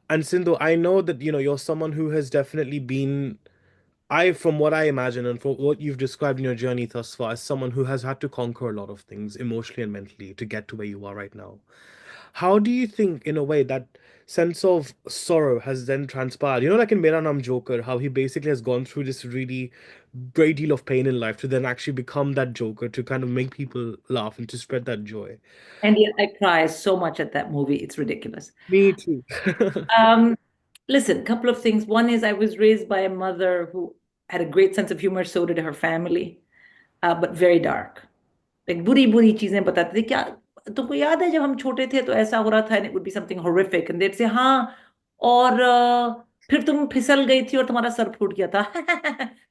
And Sindhu, I know that you're someone who has definitely been, from what I imagine and for what you've described in your journey thus far, as someone who has had to conquer a lot of things emotionally and mentally to get to where you are right now. How do you think, in a way, that sense of sorrow has then transpired? Like in Mera Naam Joker, how he basically has gone through this really great deal of pain in life to then actually become that Joker to kind of make people laugh and to spread that joy. And yet I cry so much at that movie, it's ridiculous. Me too. um Listen, couple of things. One is I was raised by a mother who had a great sense of humor. So did her family, but very dark. Like बुरी बुरी चीजें बताते थे क्या तुमको याद है जब हम छोटे थे तो ऐसा हो रहा था and it would be something horrific and they'd say हाँ और फिर तुम फिसल गई थी और तुम्हारा सर फूट गया था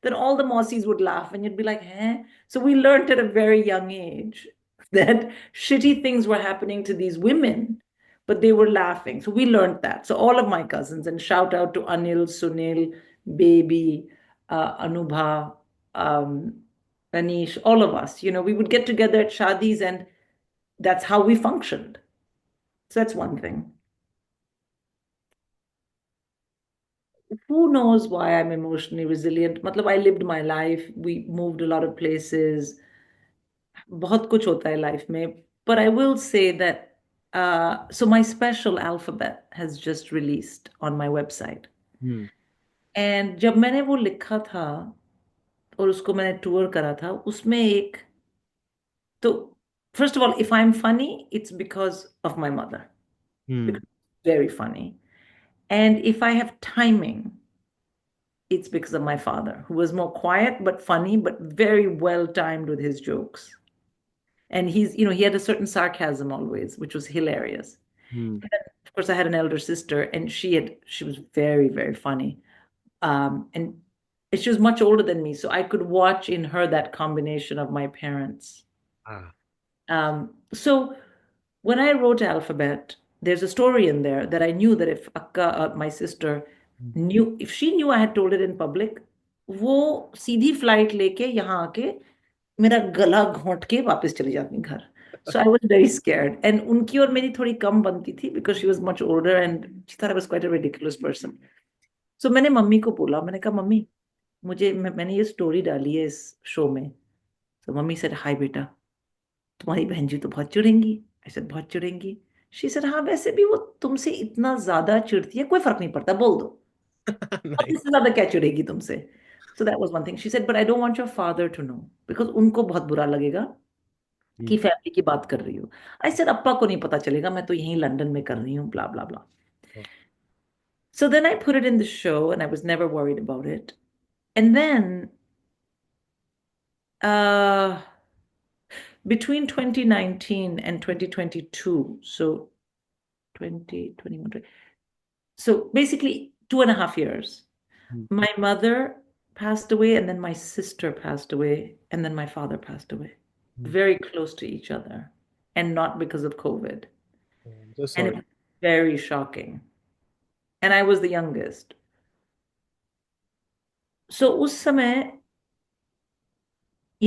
then all the Aussies would laugh and you'd be like हैं so we learned at a very young age that shitty things were happening to these women but they were laughing so we learned that so all of my cousins and shout out to Anil Sunil Baby Anubha um, Anish, all of us, we would get together at shadis and that's how we functioned. So that's one thing. Who knows why I'm emotionally resilient? Matlab, I lived my life. We moved a lot of places. बहुत कुछ होता है life में. But I will say that, so my special alphabet has just released on my website. Hmm. And जब मैंने वो लिखा था और उसको मैंने टूर करा था, उसमें एक तो first of all, if I'm funny, it's because of my mother. Hmm. Because it's very funny. And if I have timing, it's because of my father, who was more quiet but funny, but very well timed with his jokes. And he had a certain sarcasm always, which was hilarious. Hmm. And then, of course, I had an elder sister, and she was very, very funny. And she was much older than me, so I could watch in her that combination of my parents. Ah. So when I wrote Alphabet, there's a story in there that I knew that if Akka, my sister, Hmm. if she knew I had told it in public, वो सीधी flight लेके यहाँ आके मेरा गला घोंट के वापस चली जाती घर. So I was very scared. And उनकी और मेरी थोड़ी कम बनती थी because she was much older and she thought I was quite a ridiculous person. So मैंने मम्मी को बोला, मैंने कहा मम्मी मैंने ये स्टोरी डाली है इस शो में. तो मम्मी said, हाय बेटा तुम्हारी बहन जी तो बहुत चिढ़ेंगी. ऐसे बहुत चिढ़ेंगी. शी सेड हाँ वैसे भी वो तुमसे इतना ज्यादा चिढ़ती है कोई फर्क नहीं पड़ता बोल दो. अब Nice. इससे ज्यादा क्या चिढ़ेगी तुमसे. So that was one thing she said but I don't want your father to know because उनको बहुत बुरा लगेगा Hmm. कि फैमिली की बात कर रही हो. आई सेड अप्पा को नहीं पता चलेगा मैं तो यहीं लंदन में कर रही हूँ blah blah blah. Oh. So then I put it in the show and I was never worried about it. And then uh between 2019 and 2022, so 2021, so basically 2.5 years, Hmm. my mother passed away, and then my sister passed away, and then my father passed away, Hmm. very close to each other, and not because of COVID. Oh, I'm so And sorry. it was very shocking. And I was the youngest. So उस समय,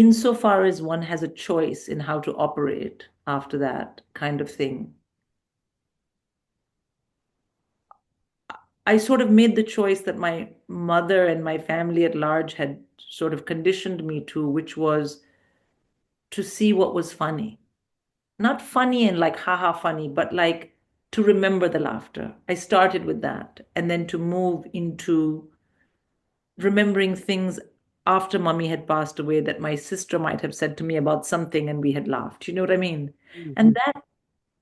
insofar as one has a choice in how to operate after that kind of thing, I sort of made the choice that my mother and my family at large had sort of conditioned me to, which was to see what was funny. Not funny and like haha funny, but like to remember the laughter. I started with that and then to move into remembering things after mommy had passed away that my sister might have said to me about something and we had laughed. You know what I mean? Mhm. And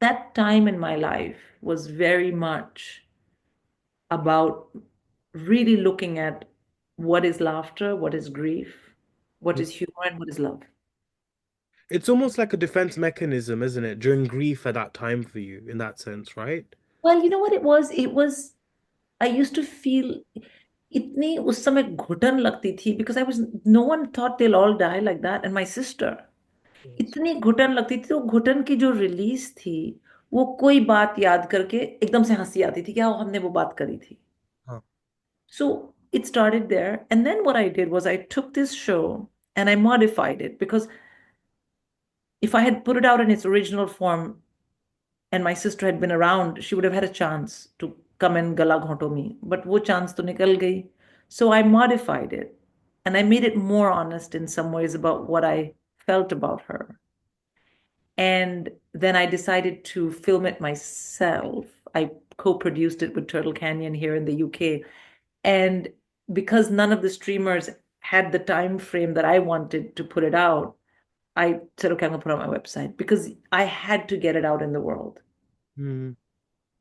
that time in my life was very much about really looking at what is laughter, what is grief, what Yeah. is humor, and what is love. It's almost like a defense mechanism, isn't it, during grief at that time for you, in that sense, right? Well, you know what it was? I used to feel इतनी उस समय घुटन लगती थी because I was no one thought they'll all die like that and my sister Yes. इतनी घुटन लगती थी तो घुटन की जो रिलीज थी वो कोई बात याद करके एकदम से हंसी आती थी क्या हमने वो बात करी थी. Huh. So it started there. And then what I did was I took this show and I modified it because if I had put it out in its original form and my sister had been around, she would have had a chance to come and gala ghonto me. But wo chance to nikal gayi. So I modified it and I made it more honest in some ways about what I felt about her. And then I decided to film it myself. I co-produced it with Turtle Canyon here in the UK. And because none of the streamers had the time frame that I wanted to put it out, I said, okay, I'm gonna put it on my website because I had to get it out in the world. Hmm.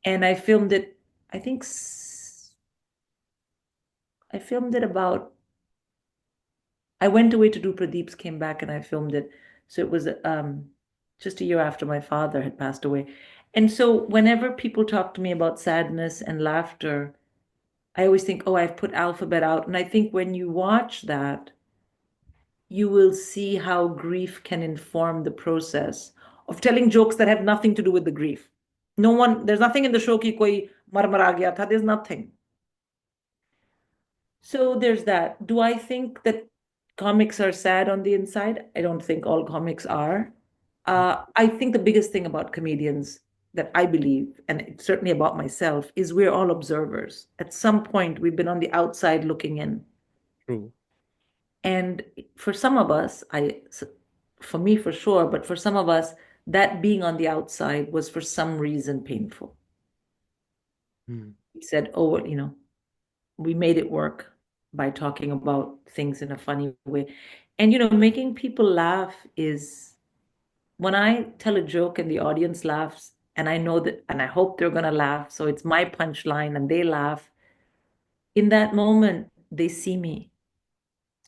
And I filmed it, I think I filmed it about I went away to do Pradeeps, came back and I filmed it. So it was just a year after my father had passed away. And so whenever people talk to me about sadness and laughter, I always think, oh, I've put alphabet out. And I think when you watch that, you will see how grief can inform the process of telling jokes that have nothing to do with the grief. No one, there's nothing in the show ki koi mar aa gaya tha. There's nothing. So there's that. Do I think that comics are sad on the inside? I don't think all comics are. I think the biggest thing about comedians that I believe, and it's certainly about myself, is we're all observers. At some point, we've been on the outside looking in. True. And for some of us, for me for sure, but for some of us, that being on the outside was for some reason painful. Mm. We said, oh, we made it work by talking about things in a funny way. And, making people laugh is when I tell a joke and the audience laughs, and I know that, and I hope they're going to laugh. So it's my punchline and they laugh. In that moment, they see me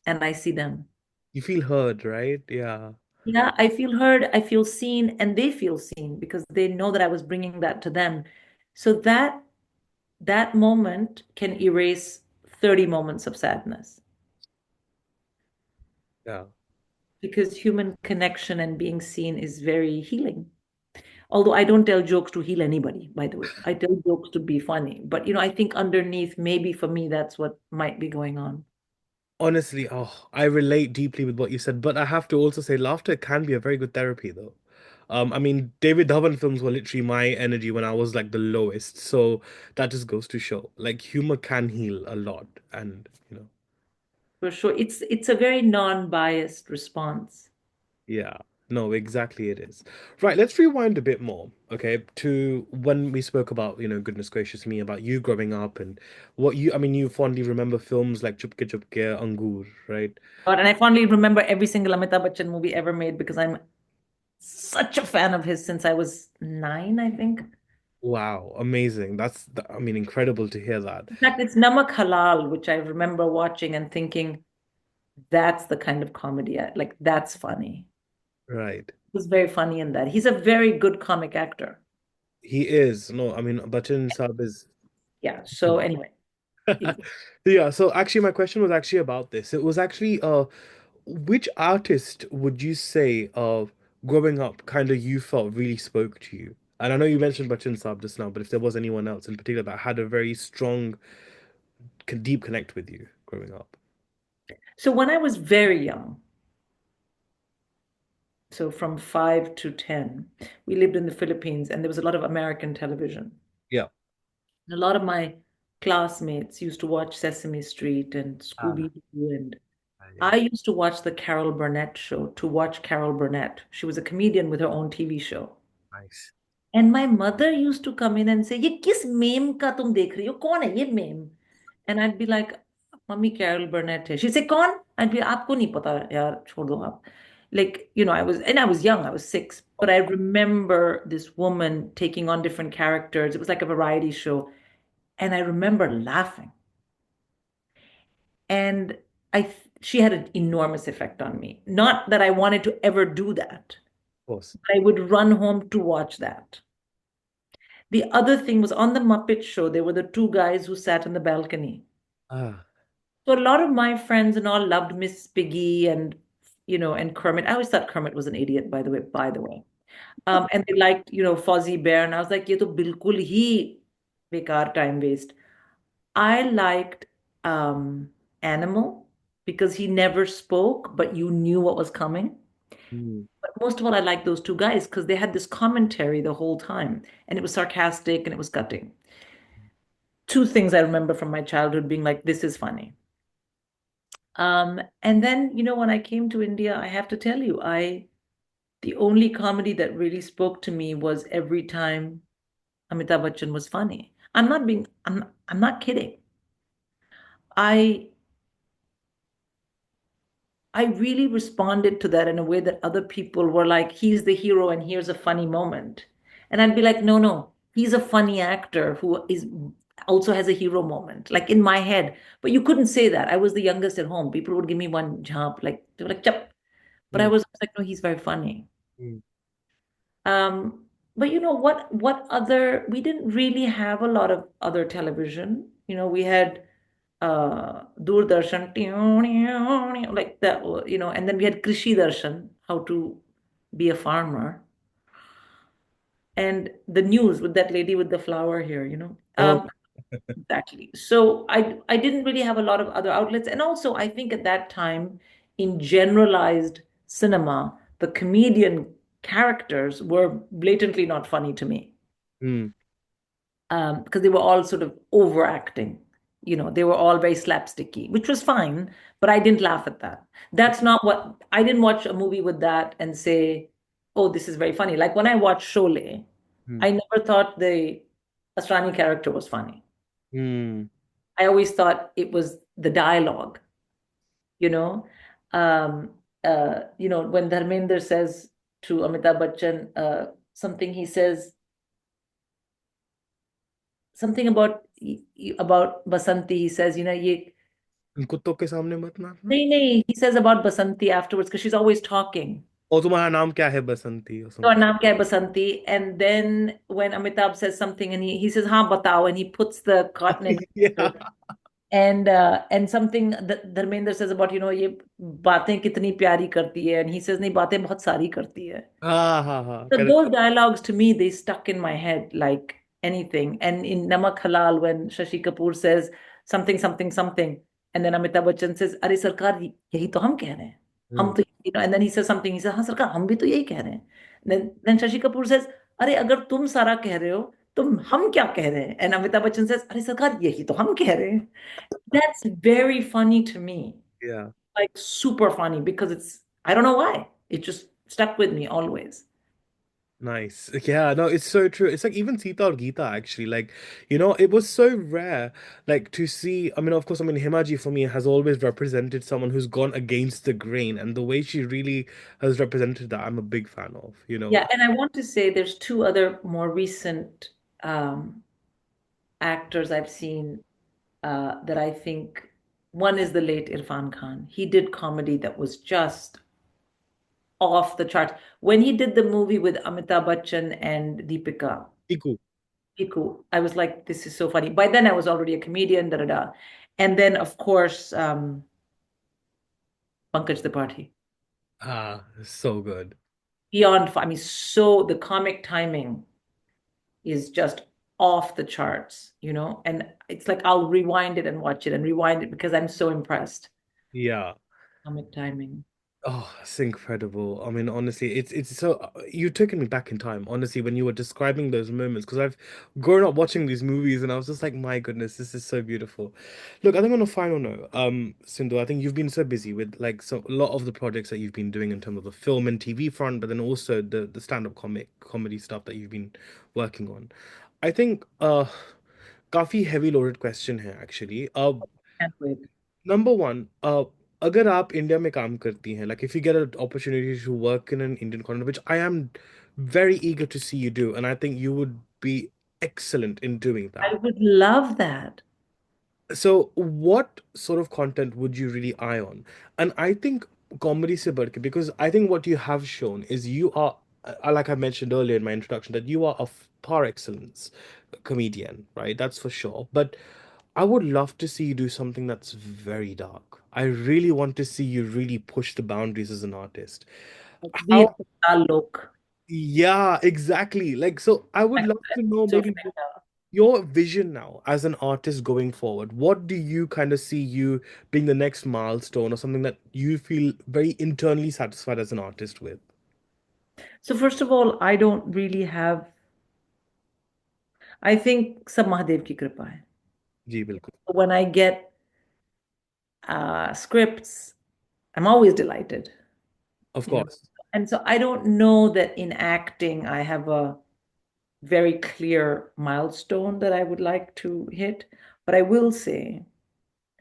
and I see them. You feel heard, right? Yeah. Yeah, I feel heard, I feel seen, and they feel seen because they know that I was bringing that to them. So that moment can erase 30 moments of sadness Yeah. because human connection and being seen is very healing. Although I don't tell jokes to heal anybody, by the way. I tell jokes to be funny. But I think underneath, maybe for me, that's what might be going on. Honestly, oh, I relate deeply with what you said, but I have to also say laughter can be a very good therapy though. I mean, David Dhawan films were literally my energy when I was like the lowest. So that just goes to show, like humor can heal a lot, and For sure. It's a very non-biased response. yeah, no, exactly it is. Right, let's rewind a bit more, okay, to when we spoke about, goodness gracious me, about you growing up and I mean, you fondly remember films like Chupke Chupke, Angur, right? God, and I fondly remember every single Amitabh Bachchan movie ever made because I'm such a fan of his since I was 9, I think. Wow, amazing. I mean, incredible to hear that. In fact, it's Namak Halal, which I remember watching and thinking, that's the kind of comedy like that's funny. Right. He was very funny in that. He's a very good comic actor. He is. No, I mean, Bachchan Saab is. Yeah. So anyway, Yeah, so actually my question was actually about this. It was actually which artist would you say growing up kind of you felt really spoke to you? And I know you mentioned Bachchan Saab just now, but if there was anyone else in particular that had a very strong, deep connect with you growing up. so when I was very young, so from 5 to 10, we lived in the Philippines and there was a lot of American television. Yeah. And a lot of my classmates used to watch Sesame Street and Ah, Scooby-Doo, and yeah. I used to watch the Carol Burnett show to watch Carol Burnett. She was a comedian with her own TV show. Nice. And my mother used to come in and say, ये किस ma'am का तुम देख रही हो? कौन है ये ma'am? And I'd be like, mummy Carol Burnett है. She'd say, कौन? I'd be, आपको नहीं पता यार, छोड़ दो आप. Like, I was young, I was 6, but I remember this woman taking on different characters. It was like a variety show. And I remember laughing. And she had an enormous effect on me. Not that I wanted to ever do that. Of course. I would run home to watch that. The other thing was on the Muppet Show, there were the two guys who sat in the balcony. Ah, So a lot of my friends and all loved Miss Piggy and and Kermit. I always thought Kermit was an idiot, by the way. And they liked, Fozzie Bear, and I was like, ये तो बिल्कुल ही बेकार time waste. I liked Animal because he never spoke, but you knew what was coming. mm, But most of all, I liked those two guys because they had this commentary the whole time, and it was sarcastic and it was cutting. Two things I remember from my childhood being like, this is funny. And then, when I came to India, I have to tell you, the only comedy that really spoke to me was every time Amitabh Bachchan was funny. I'm not kidding. I I really responded to that in a way that other people were like, he's the hero and here's a funny moment. And I'd be like, no, no, he's a funny actor who is also has a hero moment, like in my head. But you couldn't say that. I was the youngest at home. People would give me one jump, like they were like, Chup. But I Mm, was like, no, he's very funny. mm. But you know what other we didn't really have a lot of other television. We had Doordarshan, like that, and then we had Krishi Darshan, how to be a farmer, and the news with that lady with the flower here, Oh, exactly. So I didn't really have a lot of other outlets, and also I think at that time, in generalized cinema, the comedian characters were blatantly not funny to me, mm, because they were all sort of overacting. They were all very slapsticky, which was fine, but I didn't laugh at that. That's not what I didn't watch a movie with that and say, "Oh, this is very funny." Like when I watched Sholay, mm, I never thought the Asrani character was funny. mm. I always thought it was the dialogue, you know. When Dharmender says to Amitabh Bachchan, something he says, something about Basanti, he says, ye, इन कुत्तों के सामने मत मारना nahi, nahi, he says about Basanti afterwards because she's always talking. और तुम्हारा नाम क्या है बसंती or So, something. naam kya hai Basanti? And then when Amitabh says something and he says, हाँ बताओ, and he puts the cotton in Yeah. her. And something that Dharmender says about, ये बातें कितनी प्यारी करती है, and he says नहीं, बातें बहुत सारी करती है. हाँ हाँ हाँ So correct. those dialogues to me, they stuck in my head like anything. And in Namak Halal, when Shashi Kapoor says something, something, something, and then Amitabh Bachchan says, "अरे सरकार, यही तो हम कह रहे हैं. हम तो, and then he says something, he says, हाँ सरकार, हम भी तो यही कह रहे हैं." Then Shashi Kapoor says, "अरे अगर तुम सारा कह रहे हो, तो हम क्या कह रहे हैं?" And Amitabh Bachchan says, "अरे सरकार, यही तो हम कह रहे हैं." That's very funny to me. Yeah. Like super funny because I don't know why. It just stuck with me always. Nice. Yeah, no, it's so true. It's like even Sita or Geeta actually, like, it was so rare, like to see. I mean, of course, I mean, Himaji for me has always represented someone who's gone against the grain, and the way she really has represented that, I'm a big fan of. Yeah, and I want to say there's two other more recent um, actors I've seen that I think one is the late Irfan Khan. He did comedy that was just off the charts. When he did the movie with Amitabh Bachchan and Deepika, Iku. Piku, I was like, this is so funny. By then, I was already a comedian, da da da. And then, of course, Pankaj Tripathi. Ah, so good. I mean, so the comic timing is just off the charts, and it's like I'll rewind it and watch it and rewind it because I'm so impressed. Yeah. Comic timing. Oh, it's incredible. I mean, honestly, it's so you've taken me back in time, honestly, when you were describing those moments, because I've grown up watching these movies and I was just like, my goodness, this is so beautiful. Look, I think on a final note, Sindhu, I think you've been so busy with like a lot of the projects that you've been doing in terms of the film and TV front, but then also the stand-up comedy stuff that you've been working on. I think काफी heavy loaded question here actually. Can't wait. Number one, अगर आप India में काम करती हैं, like if you get an opportunity to work in an Indian content, which I am very eager to see you do, and I think you would be excellent in doing I that. would love that. So, what sort of content would you really eye on? And I think comedy se badh ke, because I think what you have shown is you are, like I mentioned earlier in my introduction, that you are a par excellence comedian, right? That's for sure. But I would love to see you do something that's very dark. I really want to see you really push the boundaries as an artist. Veer How? Patal Lok. Yeah, exactly. Like, so I would love to know So maybe your vision now as an artist going forward. What do you kind of see you being the next milestone or something that you feel very internally satisfied as an artist with? So first of all, I don't really have. I think सब महादेव की कृपा है. जी बिल्कुल. When I get scripts, I'm always delighted. Of You know, course. and so I don't know that in acting I have a very clear milestone that I would like to hit, but I will say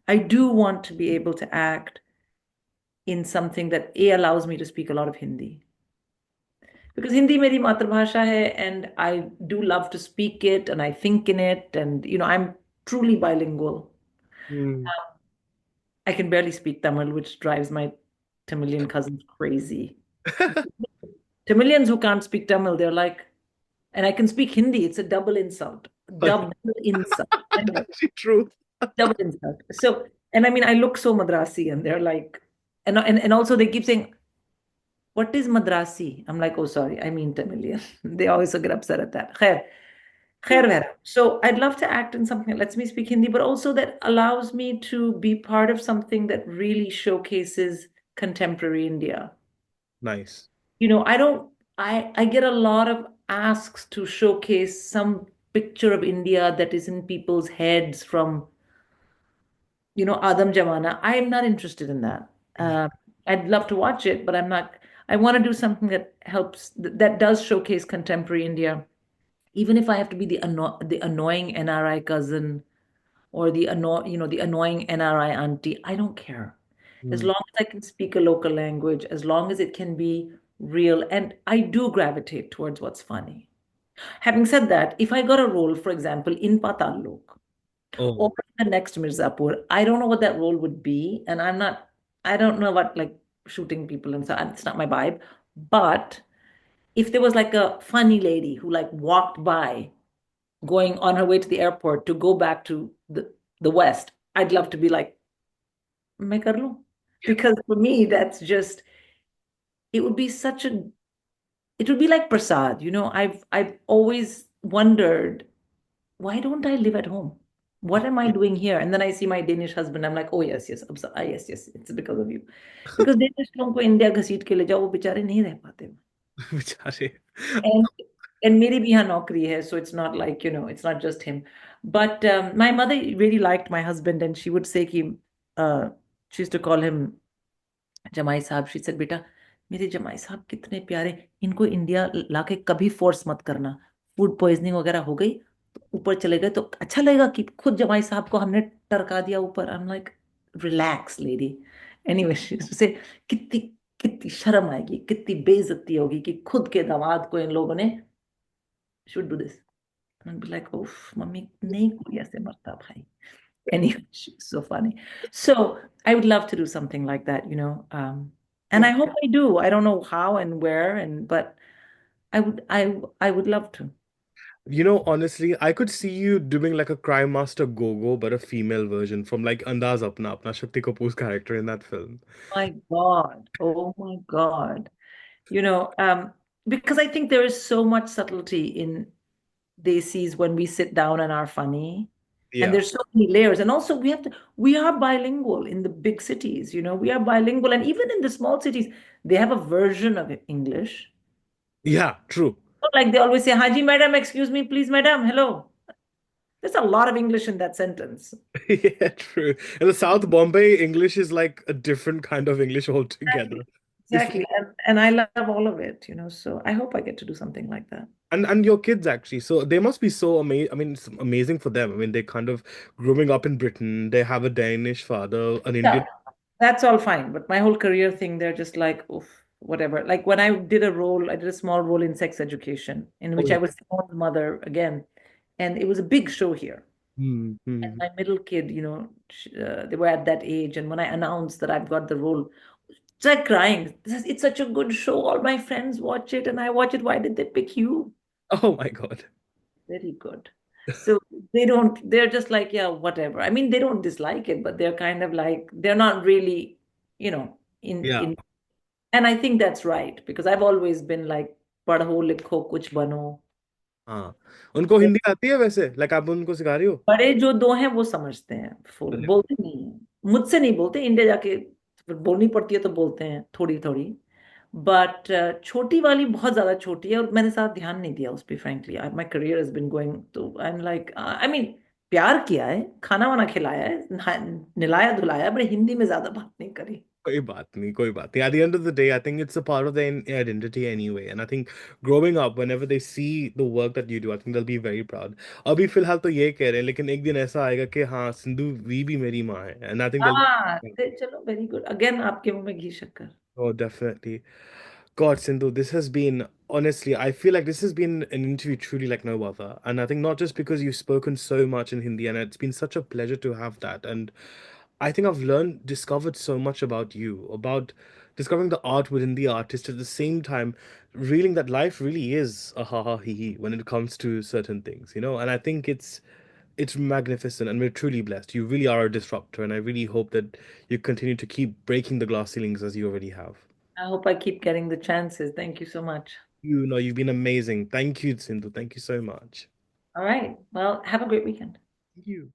I do want to be able to act in something that A allows me to speak a lot of Hindi. Because Hindi मेरी मातृभाषा है and I do love to speak it and I think in it and I'm truly bilingual. Hmm. I can barely speak Tamil, which drives my Tamilian cousins crazy. Tamilians who can't speak Tamil, they're like, and I can speak Hindi. It's a double insult. Double insult. Anyway, Actually true. double insult. So, and I mean, I look so Madrasi, and they're like, and also they keep saying, "What is Madrasi?" I'm like, "Oh, sorry, I mean Tamilian." They always get upset at that. Khair, khair vera. So I'd love to act in something that lets me speak Hindi, but also that allows me to be part of something that really showcases contemporary India. Nice. I don't, I get a lot of asks to showcase some picture of India that is in people's heads from, Adam Jamana. I'm not interested in that. Uh, I'd love to watch it, but I'm not, I want to do something that helps, that does showcase contemporary India, even if I have to be the annoying NRI cousin or the annoying NRI auntie. I don't care. As Hmm. long as I can speak a local language, as long as it can be real, and I do gravitate towards what's funny. Having said that, if I got a role, for example, in Patal Lok or Oh, the next Mirzapur, I don't know what that role would be, and I don't know about like shooting people and so it's not my vibe. But if there was like a funny lady who like walked by going on her way to the airport to go back to the West, I'd love to be like, मैं कर लूं? Because for me, that's just, it would be such a, it would be like Prasad. I've always wondered, why don't I live at home? What am I doing here? And then I see my Danish husband. I'm like, oh yes, yes, yes, yes, it's because of you. Because Danish लोगों को India घसीट के ले जाओ, वो बेचारे नहीं रह पाते. बेचारे. And and मेरी भी यहाँ नौकरी है, so it's not like, it's not just him. But my mother really liked my husband, and she would say she used to call him जमाई साहब. शी सेड, बेटा मेरे जमाई साहब कितने प्यारे, इनको इंडिया लाके कभी फोर्स मत करना. फूड पॉइजनिंग वगैरह हो गई तो ऊपर चले गए तो अच्छा लगेगा कि खुद जमाई साहब को हमने टरका दिया ऊपर. आई am like, relax lady. Anyway से कितनी कितनी शर्म आएगी, कितनी बेइज्जती होगी कि खुद के दामाद को इन लोगों ने should do this. And I'd be like, oh, mummy नहीं कोई ऐसे मरता भाई. Anyway, she's so funny. So I would love to do something like that. And I hope I do. I don't know how and where, but I would love to. Honestly, I could see you doing like a Crime Master Go-Go, but a female version from like Andaz Apna Shakti Kapoor's character in that film. My God. Oh my God. You know, um, because I think there is so much subtlety in Desis when we sit down and are funny. And Yeah. there's so many layers. And also we are bilingual in the big cities, we are bilingual. And even in the small cities, they have a version of English. Yeah, true. Like they always say, Haji, madam, excuse me, please, madam, hello. There's a lot of English in that sentence. Yeah, true. In the South Bombay, English is like a different kind of English Exactly. altogether. It's Exactly. And I love all of it. So I hope I get to do something like that. and your kids actually, so they must be so amazing. I mean, it's amazing for them. I mean, they kind of growing up in Britain. They have a Danish father, an Yeah, Indian. that's all fine. But my whole career thing, they're just like, oof, whatever. Like when I did a small role in sex education, in Oh which I yeah. was Simon's mother again. And it was a big show here. Hmm, And hmm. my middle kid, they were at that age. And when I announced that I've got the role, it's like crying. It's such a good show. All my friends watch it and I watch it. Why did they pick you? Oh my God. Very good. So they're just like, yeah, whatever. I mean, they don't dislike it, but they're kind of like, they're not really, Yeah. in, and I think that's right because I've always been like, पढ़ो लिखो कुछ बनो. हाँ, उनको हिंदी आती है वैसे, like आप उनको सिखा रही हो? बड़े जो दो हैं वो समझते हैं, फुल अरे, बोलते नहीं है. मुझसे नहीं बोलते, इंडिया जाके फिर बोलनी पड़ती है तो बोलते हैं थोड़ी थोड़ी. बट छोटी वाली बहुत ज्यादा छोटी है और मैंने साथ ध्यान नहीं दिया उस पर. Frankly my career has been going, तो I am like, I mean, प्यार किया है, खाना वाना खिलाया है, निलाया धुलाया, बट हिंदी में ज्यादा बात नहीं करी. कोई बात नहीं, कोई बात नहीं. At the end of the day, I think it's a part of their identity anyway. And I think growing up, whenever they see the work that you do, I think they'll be very proud. अभी फिलहाल तो ये कह रहे हैं, लेकिन एक दिन ऐसा आएगा कि हाँ, सिंधु वी भी मेरी माँ है. And I think they'll हाँ, be. चलो, वेरी गुड. अगेन आपके मुंह में घी शक्कर. Oh, definitely. God, Sindhu, this has been Honestly, I feel like this has been an interview truly like no other. And I think not just because you've spoken so much in Hindi, and it's been such a pleasure to have that. And I think I've discovered so much about you, about discovering the art within the artist at the same time, realizing that life really is a ha ha he he when it comes to certain things, you know? And I think it's magnificent and we're truly blessed. You really are a disruptor, and I really hope that you continue to keep breaking the glass ceilings as you already have. I hope I keep getting the chances. Thank you so much. You know, you've been amazing. Thank you, Sindhu. Thank you so much. All right. Well, have a great weekend. Thank you.